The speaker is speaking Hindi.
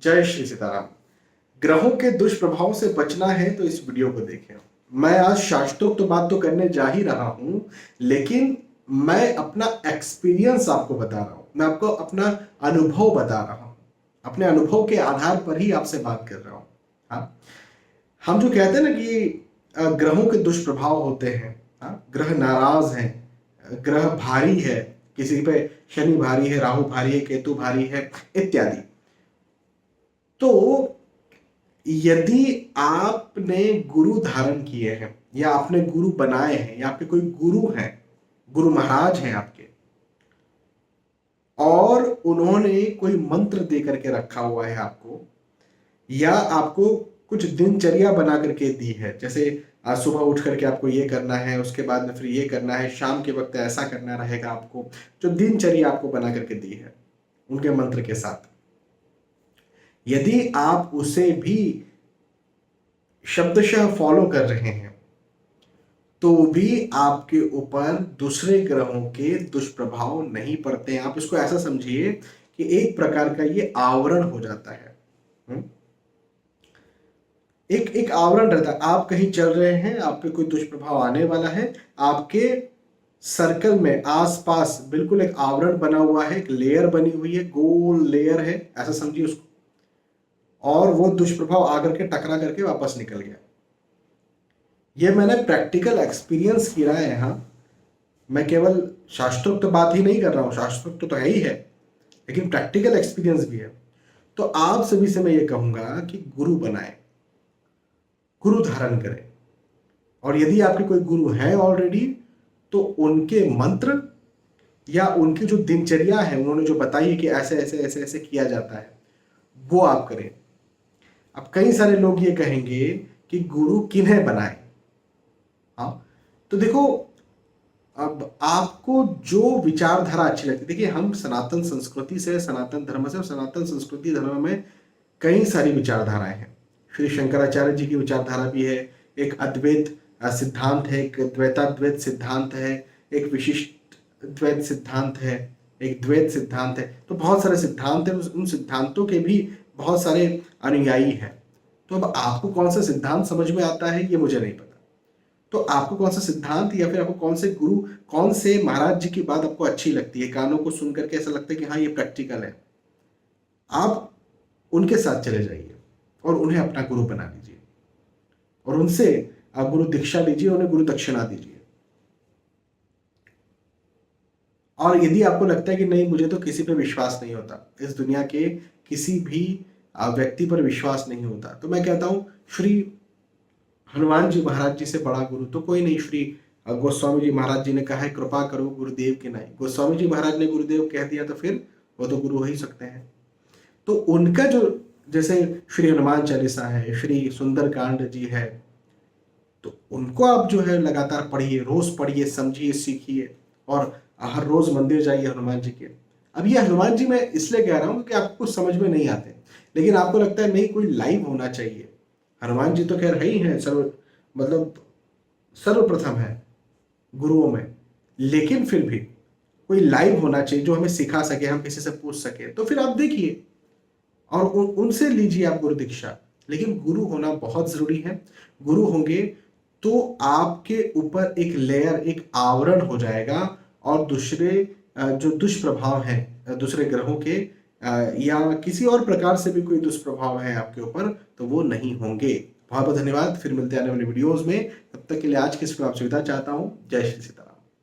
जय श्री सीताराम। ग्रहों के दुष्प्रभाव से बचना है तो इस वीडियो को देखें। मैं आज शास्त्रोक्त तो बात तो करने जा ही रहा हूं, लेकिन मैं अपना एक्सपीरियंस आपको बता रहा हूं। मैं आपको अपना अनुभव बता रहा हूं। अपने अनुभव के आधार पर ही आपसे बात कर रहा हूं। हाँ, हम जो कहते हैं ना कि ग्रहों के दुष्प्रभाव होते हैं। हाँ, ग्रह नाराज हैं, ग्रह भारी है, किसी पे शनि भारी है, राहु भारी है, केतु भारी है इत्यादि। तो यदि आपने गुरु धारण किए हैं या आपने गुरु बनाए हैं या आपके कोई गुरु हैं, गुरु महाराज हैं आपके, और उन्होंने कोई मंत्र दे करके रखा हुआ है आपको, या आपको कुछ दिनचर्या बना करके दी है, जैसे आज सुबह उठ करके आपको ये करना है, उसके बाद में फिर ये करना है, शाम के वक्त ऐसा करना रहेगा आपको, जो दिनचर्या आपको बना करके दी है उनके मंत्र के साथ, यदि आप उसे भी शब्दशः फॉलो कर रहे हैं तो भी आपके ऊपर दूसरे ग्रहों के दुष्प्रभाव नहीं पड़ते हैं। आप इसको ऐसा समझिए कि एक प्रकार का ये आवरण हो जाता है। एक एक आवरण रहता है। आप कहीं चल रहे हैं, आप पे कोई दुष्प्रभाव आने वाला है, आपके सर्कल में आसपास बिल्कुल एक आवरण बना हुआ है, एक लेयर बनी हुई है, गोल लेयर है, ऐसा समझिए उसको, और वो दुष्प्रभाव आकर के टकरा करके वापस निकल गया। ये मैंने प्रैक्टिकल एक्सपीरियंस किया है। हाँ, मैं केवल शास्त्रोक्त तो बात ही नहीं कर रहा हूँ, शास्त्रोक्त तो है ही है, लेकिन प्रैक्टिकल एक्सपीरियंस भी है। तो आप सभी से मैं ये कहूंगा कि गुरु बनाए, गुरु धारण करें, और यदि आपके कोई गुरु हैं ऑलरेडी तो उनके मंत्र या उनकी जो दिनचर्या है, उन्होंने जो बताई है कि ऐसे ऐसे ऐसे ऐसे किया जाता है, वो आप करें। अब कई सारे लोग ये कहेंगे कि गुरु किन्हें बनाए। हाँ, तो देखो, अब आपको जो विचारधारा अच्छी लगती है, देखिए हम सनातन संस्कृति से, सनातन धर्म से, सनातन संस्कृति धर्म में कई सारी विचारधाराएं हैं। श्री शंकराचार्य जी की विचारधारा भी है, एक अद्वैत सिद्धांत है, एक द्वैताद्वैत सिद्धांत है, एक विशिष्ट द्वैत सिद्धांत है, एक द्वैत सिद्धांत है। तो बहुत सारे सिद्धांत हैं, उन सिद्धांतों के भी बहुत सारे अनुयायी हैं। तो अब आपको कौन सा सिद्धांत समझ में आता है ये मुझे नहीं पता। तो आपको कौन सा सिद्धांत या फिर आपको कौन से गुरु, कौन से महाराज जी की बात आपको अच्छी लगती है, कानों को सुन करके ऐसा लगता है कि हाँ ये प्रैक्टिकल है, आप उनके साथ चले जाइए और उन्हें अपना गुरु बना लीजिए, और उनसे आप गुरु दीक्षा लीजिए, उन्हें गुरु दक्षिणा दीजिए। और यदि आपको लगता है कि नहीं, मुझे तो किसी पे विश्वास नहीं होता, इस दुनिया के किसी भी व्यक्ति पर विश्वास नहीं होता, तो मैं कहता हूं श्री हनुमान जी महाराज जी से बड़ा गुरु तो कोई नहीं। श्री गोस्वामी जी महाराज जी ने कहा है, कृपा करो गुरुदेव की नहीं। गोस्वामी जी महाराज ने गुरुदेव कह दिया तो फिर वो तो गुरु हो ही सकते हैं। तो उनका जो, जैसे श्री हनुमान चालीसा है, श्री सुंदरकांड जी है, तो उनको आप जो है लगातार पढ़िए, रोज पढ़िए, समझिए, सीखिए, और हर रोज मंदिर जाइए हनुमान जी के। अब ये हनुमान जी मैं इसलिए कह रहा हूँ कि आपको कुछ समझ में नहीं आते, लेकिन आपको लगता है नहीं कोई लाइव होना चाहिए। हनुमान जी तो खैर है ही है, सर्व मतलब सर्वप्रथम है गुरुओं में, लेकिन फिर भी कोई लाइव होना चाहिए जो हमें सिखा सके, हम किसी से पूछ सके। तो फिर आप देखिए और उनसे लीजिए आप गुरु दीक्षा। लेकिन गुरु होना बहुत जरूरी है। गुरु होंगे तो आपके ऊपर एक लेयर, एक आवरण हो जाएगा, और दूसरे जो दुष्प्रभाव हैं दूसरे ग्रहों के या किसी और प्रकार से भी कोई दुष्प्रभाव है आपके ऊपर, तो वो नहीं होंगे। बहुत बहुत धन्यवाद। फिर मिलते हैं आने वाले वीडियोस में। तब तक के लिए आज की इस आपसे विदा चाहता हूँ। जय श्री सीता।